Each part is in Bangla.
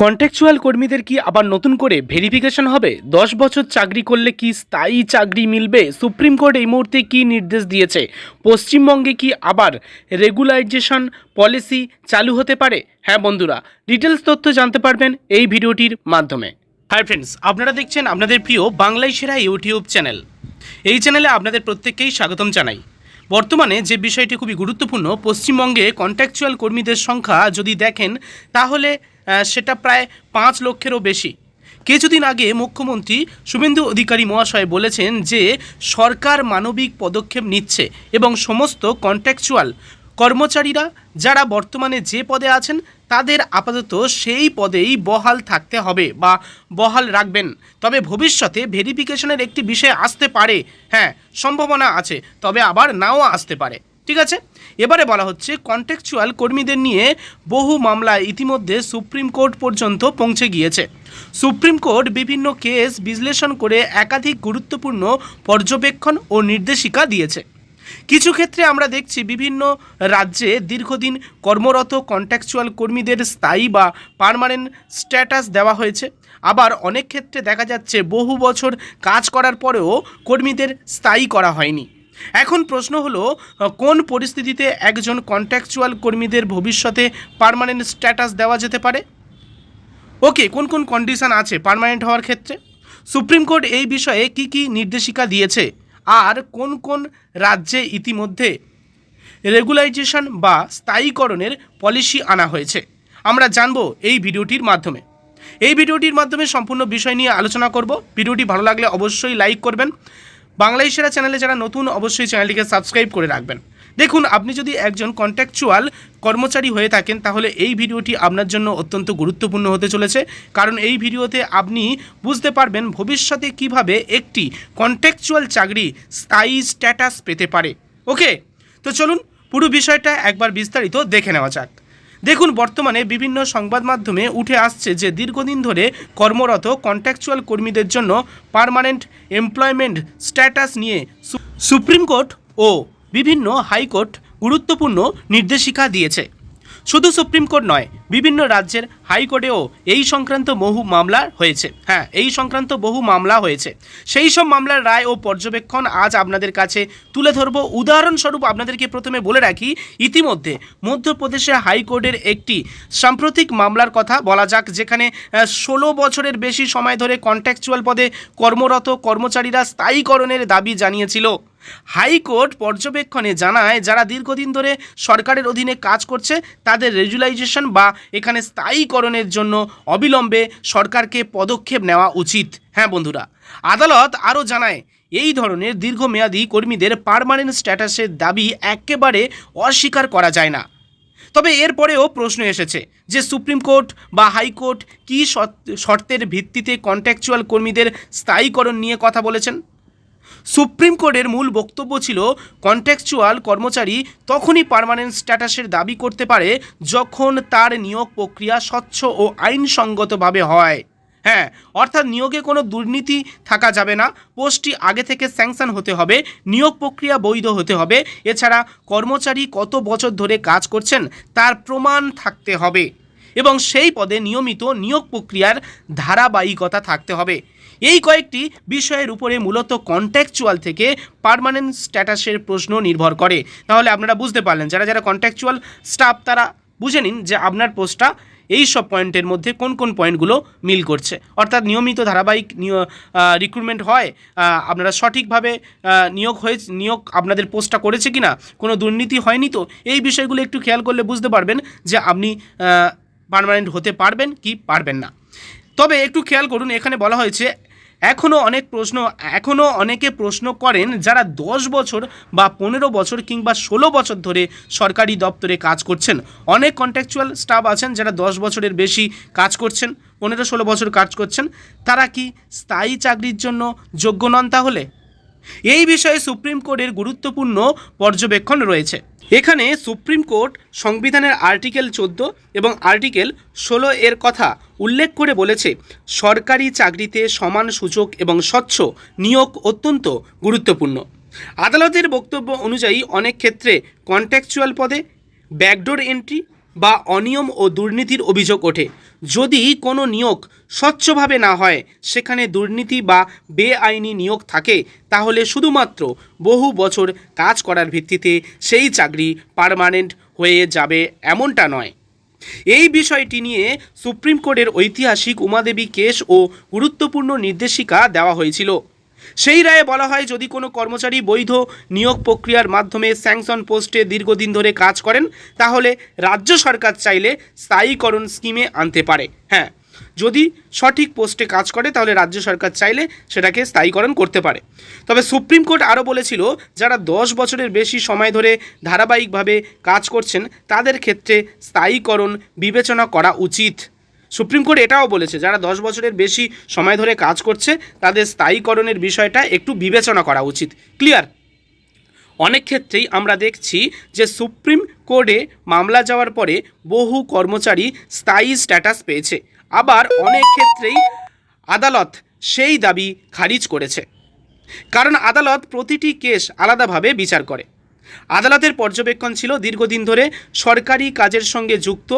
কন্ট্রাকচুয়াল কর্মীদের কি আবার নতুন করে ভেরিফিকেশন হবে? 10 বছর চাকরি করলে কি স্থায়ী চাকরি মিলবে? সুপ্রিম কোর্ট এই মুহূর্তে কি নির্দেশ দিয়েছে? পশ্চিমবঙ্গে কি আবার রেগুলারাইজেশন পলিসি চালু হতে পারে? হ্যাঁ বন্ধুরা, ডিটেলস তথ্য জানতে পারবেন এই ভিডিওটির মাধ্যমে। হাই ফ্রেন্ডস, আপনারা দেখছেন আপনাদের প্রিয় বাংলায় সেরা ইউটিউব চ্যানেল। এই চ্যানেলে আপনাদের প্রত্যেককেই স্বাগতম জানাই। বর্তমানে যে বিষয়টি খুবই গুরুত্বপূর্ণ, পশ্চিমবঙ্গে কন্ট্রাকচুয়াল কর্মীদের সংখ্যা যদি দেখেন তাহলে সেটা প্রায় 5 লক্ষেরও বেশি। কিছুদিন আগে মুখ্যমন্ত্রী শুভেন্দু অধিকারী মহাশয় বলেছেন যে সরকার মানবিক পদক্ষেপ নিচ্ছে এবং সমস্ত কন্ট্রাকচুয়াল কর্মচারীরা যারা বর্তমানে যে পদে আছেন তাদের আপাতত সেই পদেই বহাল থাকতে হবে বা বহাল রাখবেন। তবে ভবিষ্যতে ভেরিফিকেশনের একটি বিষয় আসতে পারে, হ্যাঁ সম্ভাবনা আছে, তবে আবার নাও আসতে পারে। ঠিক আছে, এবারে বলা হচ্ছে কন্ট্রাকচুয়াল কর্মীদের নিয়ে বহু মামলা ইতিমধ্যে সুপ্রিম কোর্ট পর্যন্ত পৌঁছে গিয়েছে। সুপ্রিম কোর্ট বিভিন্ন কেস বিশ্লেষণ করে একাধিক গুরুত্বপূর্ণ পর্যবেক্ষণ ও নির্দেশিকা দিয়েছে। কিছু ক্ষেত্রে আমরা দেখছি বিভিন্ন রাজ্যে দীর্ঘদিন কর্মরত কন্ট্রাকচুয়াল কর্মীদের স্থায়ী বা পার্মানেন্ট স্ট্যাটাস দেওয়া হয়েছে। আবার অনেক ক্ষেত্রে দেখা যাচ্ছে বহু বছর কাজ করার পরেও কর্মীদের স্থায়ী করা হয়নি। এখন প্রশ্ন হলো, কোন পরিস্থিতিতে একজন কন্ট্রাকচুয়াল কর্মীদের ভবিষ্যতে পার্মানেন্ট স্ট্যাটাস দেওয়া যেতে পারে? ওকে, কোন কোন কন্ডিশন আছে পার্মানেন্ট হওয়ার ক্ষেত্রে? সুপ্রিম কোর্ট এই বিষয়ে কি কি নির্দেশিকা দিয়েছে আর কোন কোন রাজ্যে ইতিমধ্যে রেগুলারাইজেশন বা স্থায়ীকরণের পলিসি আনা হয়েছে আমরা জানবো এই ভিডিওটির মাধ্যমে। এই ভিডিওটির মাধ্যমে সম্পূর্ণ বিষয় নিয়ে আলোচনা করব। ভিডিওটি ভালো লাগলে অবশ্যই লাইক করবেন। বাংলায় সেরা চ্যানেলে যারা নতুন অবশ্যই চ্যানেলটিকে সাবস্ক্রাইব করে রাখবেন। দেখুন, আপনি যদি একজন কন্ট্রাকচুয়াল কর্মচারী হয়ে থাকেন তাহলে এই ভিডিওটি আপনার জন্য অত্যন্ত গুরুত্বপূর্ণ হতে চলেছে, কারণ এই ভিডিওতে আপনি বুঝতে পারবেন ভবিষ্যতে কিভাবে একটি কন্ট্রাকচুয়াল চাকরি স্থায়ী স্ট্যাটাস পেতে পারে। ওকে, তো চলুন পুরো বিষয়টা একবার বিস্তারিত দেখে নেওয়া যাক। দেখুন, বর্তমানে বিভিন্ন সংবাদ মাধ্যমে উঠে আসছে যে দীর্ঘদিন ধরে কর্মরত কন্ট্রাকচুয়াল কর্মীদের জন্য পার্মানেন্ট এমপ্লয়মেন্ট স্ট্যাটাস নিয়ে সুপ্রিম কোর্ট ও বিভিন্ন হাইকোর্ট গুরুত্বপূর্ণ নির্দেশিকা দিয়েছে। শুধু সুপ্রিম কোর্ট নয়, বিভিন্ন রাজ্যের হাইকোর্টেও এই সংক্রান্ত বহু মামলা হয়েছে। হ্যাঁ, এই সংক্রান্ত বহু মামলা হয়েছে। সেই সব মামলার রায় ও পর্যবেক্ষণ আজ আপনাদের কাছে তুলে ধরব। উদাহরণস্বরূপ আপনাদেরকে প্রথমে বলে রাখি, ইতিমধ্যে মধ্যপ্রদেশের হাইকোর্টের একটি সাম্প্রতিক মামলার কথা বলা যাক, যেখানে 16 বছরের বেশি সময় ধরে কন্ট্রাকচুয়াল পদে কর্মরত কর্মচারীরা স্থায়ীকরণের দাবি জানিয়েছিল। হাইকোর্ট পর্যবেক্ষণে জানায় যারা দীর্ঘদিন ধরে সরকারের অধীনে কাজ করছে তাদের রেগুলারাইজেশন বা এখানে স্থায়ীকরণের জন্য অবিলম্বে সরকারকে পদক্ষেপ নেওয়া উচিত। হ্যাঁ বন্ধুরা, আদালত আরও জানায় এই ধরনের দীর্ঘমেয়াদী কর্মীদের পার্মানেন্ট স্ট্যাটাসের দাবি একেবারে অস্বীকার করা যায় না। তবে এরপরেও প্রশ্ন এসেছে যে সুপ্রিম কোর্ট বা হাইকোর্ট কী শর্তের ভিত্তিতে কন্ট্রাকচুয়াল কর্মীদের স্থায়ীকরণ নিয়ে কথা বলেছেন। সুপ্রিম কোর্টের মূল বক্তব্য ছিল কন্ট্রাকচুয়াল কর্মচারী তখনই পার্মানেন্ট স্ট্যাটাসের দাবি করতে পারে যখন তার নিয়োগ প্রক্রিয়া স্বচ্ছ ও আইনসঙ্গতভাবে হয়। হ্যাঁ, অর্থাৎ নিয়োগে কোনো দুর্নীতি থাকা যাবে না, পোস্টটি আগে থেকে স্যাংশন হতে হবে, নিয়োগ প্রক্রিয়া বৈধ হতে হবে, এছাড়া কর্মচারী কত বছর ধরে কাজ করছেন তার প্রমাণ থাকতে হবে এবং সেই পদে নিয়মিত নিয়োগ প্রক্রিয়ার ধারাবাহিকতা থাকতে হবে। এই কয়েকটি বিষয়ের উপরে মূলত কন্ট্রাকচুয়াল থেকে পার্মানেন্ট স্ট্যাটাসের প্রশ্ন নির্ভর করে। তাহলে আপনারা বুঝতে পারলেন, যারা যারা কন্ট্রাকচুয়াল স্টাফ তারা বুঝে নিন যে আপনার পোস্টটা এই সব পয়েন্টের মধ্যে কোন কোন পয়েন্টগুলো মিল করছে, অর্থাৎ নিয়মিত ধারাবাহিক রিক্রুটমেন্ট হয়, আপনারা সঠিকভাবে নিয়োগ আপনাদের পোস্টটা করেছে কি না, কোনো দুর্নীতি হয়নি তো, এই বিষয়গুলো একটু খেয়াল করলে বুঝতে পারবেন যে আপনি পার্মানেন্ট হতে পারবেন কি পারবেন না। তবে একটু খেয়াল করুন, এখানে বলা হয়েছে এখনও অনেকে প্রশ্ন করেন যারা 10 বছর বা 15 বছর কিংবা 16 বছর ধরে সরকারি দপ্তরে কাজ করছেন। অনেক কন্ট্রাকচুয়াল স্টাফ আছেন যারা 10 বছরের বেশি কাজ করছেন, 15-16 বছর কাজ করছেন, তারা কি স্থায়ী চাকরির জন্য যোগ্য নন? তাহলে এই বিষয়ে সুপ্রিম কোর্টের গুরুত্বপূর্ণ পর্যবেক্ষণ রয়েছে। এখানে সুপ্রিম কোর্ট সংবিধানের আর্টিকেল 14 এবং আর্টিকেল 16 এর কথা উল্লেখ করে বলেছে সরকারি চাকরিতে সমান সুযোগ এবং স্বচ্ছ নিয়োগ অত্যন্ত গুরুত্বপূর্ণ। আদালতের বক্তব্য অনুযায়ী অনেক ক্ষেত্রে কন্ট্রাকচুয়াল পদে ব্যাকডোর এন্ট্রি বা অনিয়ম ও দুর্নীতির অভিযোগ ওঠে। যদি কোনো নিয়োগ স্বচ্ছভাবে না হয়, সেখানে দুর্নীতি বা বেআইনি নিয়োগ থাকে, তাহলে শুধুমাত্র বহু বছর কাজ করার ভিত্তিতে সেই চাকরি পার্মানেন্ট হয়ে যাবে এমনটা নয়। এই বিষয়টি নিয়ে সুপ্রিম কোর্টের ঐতিহাসিক উমাদেবী কেস ও গুরুত্বপূর্ণ নির্দেশিকা দেওয়া হয়েছিল। সেই রায়ে বলা হয়, যদি কোনো কর্মচারী বৈধ নিয়োগ প্রক্রিয়ার মাধ্যমে স্যাংশন পোস্টে দীর্ঘদিন ধরে কাজ করেন, তাহলে রাজ্য সরকার চাইলে স্থায়ীকরণ স্কিমে আনতে পারে। হ্যাঁ, যদি সঠিক পোস্টে কাজ করে তাহলে রাজ্য সরকার চাইলে সেটাকে স্থায়ীকরণ করতে পারে। তবে সুপ্রিম কোর্ট আরও বলেছিল, যারা 10 বছরের বেশি সময় ধরে ধারাবাহিকভাবে কাজ করছেন তাদের ক্ষেত্রে স্থায়ীকরণ বিবেচনা করা উচিত। সুপ্রিম কোর্ট এটাও বলেছে, যারা 10 বছরের বেশি সময় ধরে কাজ করছে তাদের স্থায়ীকরণের বিষয়টা একটু বিবেচনা করা উচিত। ক্লিয়ার? অনেক ক্ষেত্রেই আমরা দেখছি যে সুপ্রিম কোর্টে মামলা যাওয়ার পরে বহু কর্মচারী স্থায়ী স্ট্যাটাস পেয়েছে, আবার অনেক ক্ষেত্রেই আদালত সেই দাবি খারিজ করেছে, কারণ আদালত প্রতিটি কেস আলাদাভাবে বিচার করে। আদালতের পর্যবেক্ষণ ছিল, দীর্ঘদিন ধরে সরকারি কাজের সঙ্গে যুক্ত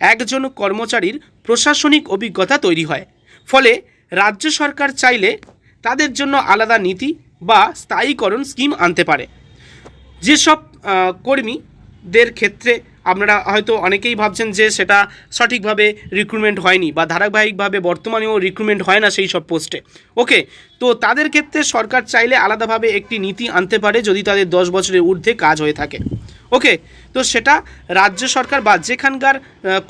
একজন কর্মচারীর প্রশাসনিক অভিজ্ঞতা তৈরি হয়, ফলে রাজ্য সরকার চাইলে তাদের জন্য আলাদা নীতি বা স্থায়ীকরণ স্কিম আনতে পারে। যেসব কর্মীদের ক্ষেত্রে আপনারা হয়তো অনেকেই ভাবছেন যে সেটা সঠিকভাবে রিক্রুটমেন্ট হয়নি বা ধারাবাহিকভাবে বর্তমানেও রিক্রুটমেন্ট হয় না সেই সব পোস্টে, ওকে, তো তাদের ক্ষেত্রে সরকার চাইলে আলাদাভাবে একটি নীতি আনতে পারে যদি তাদের 10 বছরের ঊর্ধ্বে কাজ হয়ে থাকে। ওকে, তো সেটা রাজ্য সরকার বা যেখানকার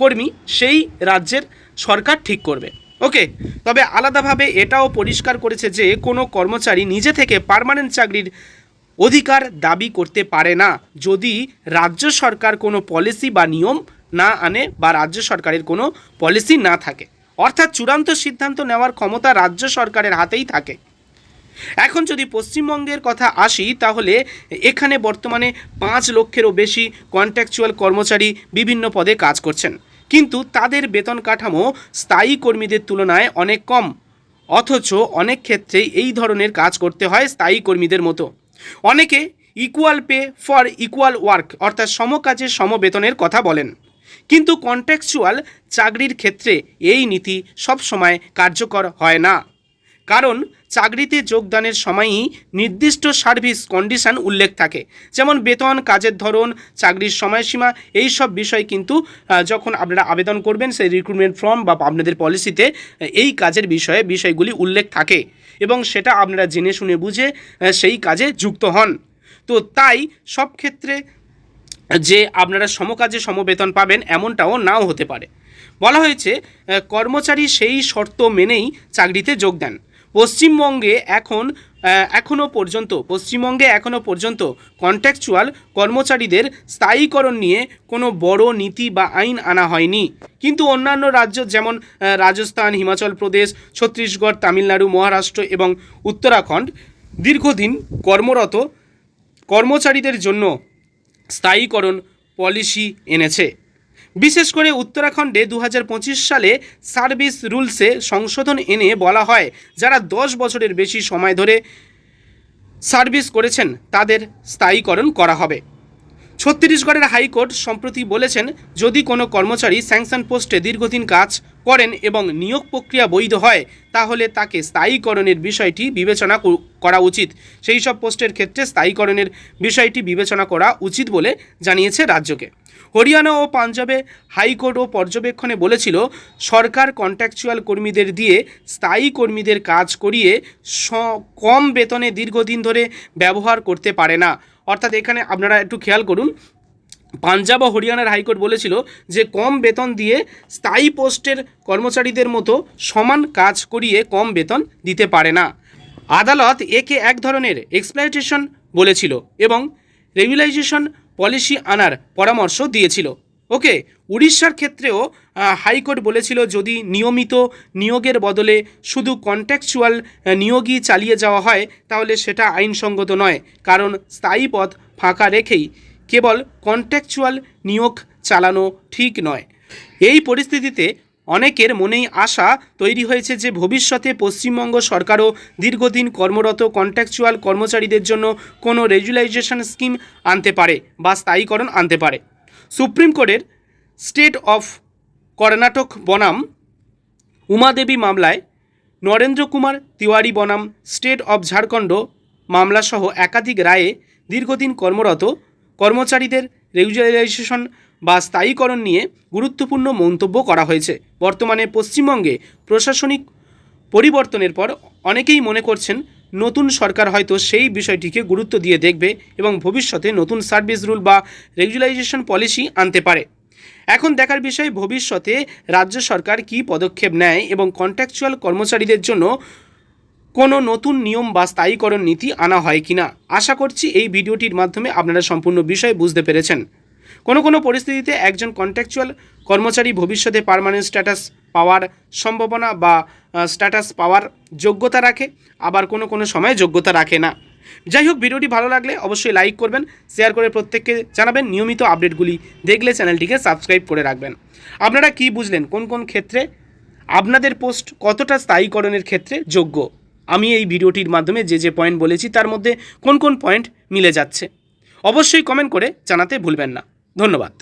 কর্মী সেই রাজ্যের সরকার ঠিক করবে। ওকে, তবে আলাদাভাবে এটাও পরিষ্কার করেছে যে কোনো কর্মচারী নিজে থেকে পার্মানেন্ট চাকরির অধিকার দাবি করতে পারে না যদি রাজ্য সরকার কোনো পলিসি বা নিয়ম না আনে বা রাজ্য সরকারের কোনো পলিসি না থাকে। অর্থাৎ চূড়ান্ত সিদ্ধান্ত নেওয়ার ক্ষমতা রাজ্য সরকারের হাতেই থাকে। এখন যদি পশ্চিমবঙ্গের কথা আসি, তাহলে এখানে বর্তমানে 5 লক্ষেরও বেশি কন্ট্রাকচুয়াল কর্মচারী বিভিন্ন পদে কাজ করছেন, কিন্তু তাদের বেতন কাঠামো স্থায়ী কর্মীদের তুলনায় অনেক কম, অথচ অনেক ক্ষেত্রেই এই ধরনের কাজ করতে হয় স্থায়ী কর্মীদের মতো। অনেকে equal pay for equal work অর্থাৎ সমকাজে সমবেতনের কথা বলেন, কিন্তু কন্ট্রাকচুয়াল চাকরির ক্ষেত্রে এই নীতি সবসময় কার্যকর হয় না, কারণ চাকরিতে যোগদানের সময়ই নির্দিষ্ট সার্ভিস কন্ডিশন উল্লেখ থাকে, যেমন বেতন, কাজের ধরন, চাকরির সময়সীমা। এই সব বিষয় কিন্তু যখন আপনারা আবেদন করবেন সেই রিক্রুটমেন্ট ফর্ম বা আপনাদের পলিসিতে এই কাজের বিষয়গুলি উল্লেখ থাকে এবং সেটা আপনারা জেনে শুনে বুঝে সেই কাজে যুক্ত হন। তো তাই সব ক্ষেত্রে যে আপনারা সমকাজে সমবেতন পাবেন এমনটাও নাও হতে পারে। বলা হয়েছে, কর্মচারী সেই শর্ত মেনেই চাকরিতে যোগ দেন। পশ্চিমবঙ্গে এখনও পর্যন্ত কন্ট্রাকচুয়াল কর্মচারীদের স্থায়ীকরণ নিয়ে কোনো বড় নীতি বা আইন আনা হয়নি, কিন্তু অন্যান্য রাজ্য যেমন রাজস্থান, হিমাচল প্রদেশ, ছত্তিশগড়, তামিলনাড়ু, মহারাষ্ট্র এবং উত্তরাখণ্ড দীর্ঘদিন কর্মরত কর্মচারীদের জন্য স্থায়ীকরণ পলিসি এনেছে। বিশেষ করে উত্তরাখণ্ডে 2025 সালে সার্ভিস রুলসে সংশোধন এনে বলা হয়, যারা 10 বছরের বেশি সময় ধরে সার্ভিস করেছেন তাদের স্থায়ীকরণ করা হবে। ছত্তিশগড়ের হাইকোর্ট সম্প্রতি বলেছেন, যদি কোনো কর্মচারী স্যাংশন পোস্টে দীর্ঘদিন কাজ করেন এবং নিয়োগ প্রক্রিয়া বৈধ হয়, তাহলে তাকে স্থায়ীকরণের বিষয়টি বিবেচনা করা উচিত। সেই সব পোস্টের ক্ষেত্রে স্থায়ীকরণের বিষয়টি বিবেচনা করা উচিত বলে জানিয়েছে রাজ্যকে। হরিয়ানা ও পাঞ্জাবে হাইকোর্টও পর্যবেক্ষণে বলেছিল, সরকার কন্ট্রাকচুয়াল কর্মীদের দিয়ে স্থায়ী কর্মীদের কাজ করিয়ে কম বেতনে দীর্ঘদিন ধরে ব্যবহার করতে পারে না। অর্থাৎ এখানে আপনারা একটু খেয়াল করুন, পাঞ্জাব ও হরিয়ানার হাইকোর্ট বলেছিল যে কম বেতন দিয়ে স্থায়ী পোস্টের কর্মচারীদের মতো সমান কাজ করিয়ে কম বেতন দিতে পারে না। আদালত একে এক ধরনের এক্সপ্লয়টেশন বলেছিল এবং রেগুলাইজেশন পলিসি আনার পরামর্শ দিয়েছিল। ওকে, উড়িষ্যার ক্ষেত্রেও হাইকোর্ট বলেছিল, যদি নিয়মিত নিয়োগের বদলে শুধু কন্ট্রাকচুয়াল নিয়োগই চালিয়ে যাওয়া হয় তাহলে সেটা আইনসঙ্গত নয়, কারণ স্থায়ী পদ ফাঁকা রেখেই কেবল কন্ট্রাকচুয়াল নিয়োগ চালানো ঠিক নয়। এই পরিস্থিতিতে অনেকের মনেই আশা তৈরি হয়েছে যে ভবিষ্যতে পশ্চিমবঙ্গ সরকারও দীর্ঘদিন কর্মরত কন্ট্রাকচুয়াল কর্মচারীদের জন্য কোনো রেগুলাইজেশন স্কিম আনতে পারে বা স্থায়ীকরণ আনতে পারে। সুপ্রিম কোর্টের স্টেট অফ কর্ণাটক বনাম উমা দেবী মামলায় নরেন্দ্র কুমার তিওয়ারি বনাম স্টেট অব ঝাড়খণ্ড মামলাসহ একাধিক রায়ে দীর্ঘদিন কর্মরত কর্মচারীদের রেগুলারাইজেশন বা স্থায়ীকরণ নিয়ে গুরুত্বপূর্ণ মন্তব্য করা হয়েছে। বর্তমানে পশ্চিমবঙ্গে প্রশাসনিক পরিবর্তনের পর অনেকেই মনে করছেন নতুন সরকার হয়তো সেই বিষয়টিকে গুরুত্ব দিয়ে দেখবে এবং ভবিষ্যতে নতুন সার্ভিস রুল বা রেগুলারাইজেশন পলিসি আনতে পারে। এখন দেখার বিষয় ভবিষ্যতে রাজ্য সরকার কী পদক্ষেপ নেয় এবং কন্ট্রাকচুয়াল কর্মচারীদের জন্য কোনো নতুন নিয়ম বা স্থায়ীকরণ নীতি আনা হয় কিনা। আশা করছি এই ভিডিওটির মাধ্যমে আপনারা সম্পূর্ণ বিষয় বুঝতে পেরেছেন। কোনো পরিস্থিতিতে একজন কন্ট্রাকচুয়াল কর্মচারী ভবিষ্যতে পার্মানেন্ট স্ট্যাটাস পাওয়ার সম্ভাবনা বা স্ট্যাটাস পাওয়ার যোগ্যতা রাখে, আবার কোনো সময় যোগ্যতা রাখে না। যাই হোক, ভিডিওটি ভালো লাগলে অবশ্যই লাইক করবেন, শেয়ার করে প্রত্যেককে জানাবেন। নিয়মিত আপডেটগুলি দেখলে চ্যানেলটিকে সাবস্ক্রাইব করে রাখবেন। আপনারা কি বুঝলেন কোন ক্ষেত্রে আপনাদের পোস্ট কতটা স্থায়ীকরণের ক্ষেত্রে যোগ্য? আমি এই ভিডিওটির মাধ্যমে যে পয়েন্ট বলেছি তার মধ্যে কোন পয়েন্ট মিলে যাচ্ছে অবশ্যই কমেন্ট করে জানাতে ভুলবেন না। ধন্যবাদ।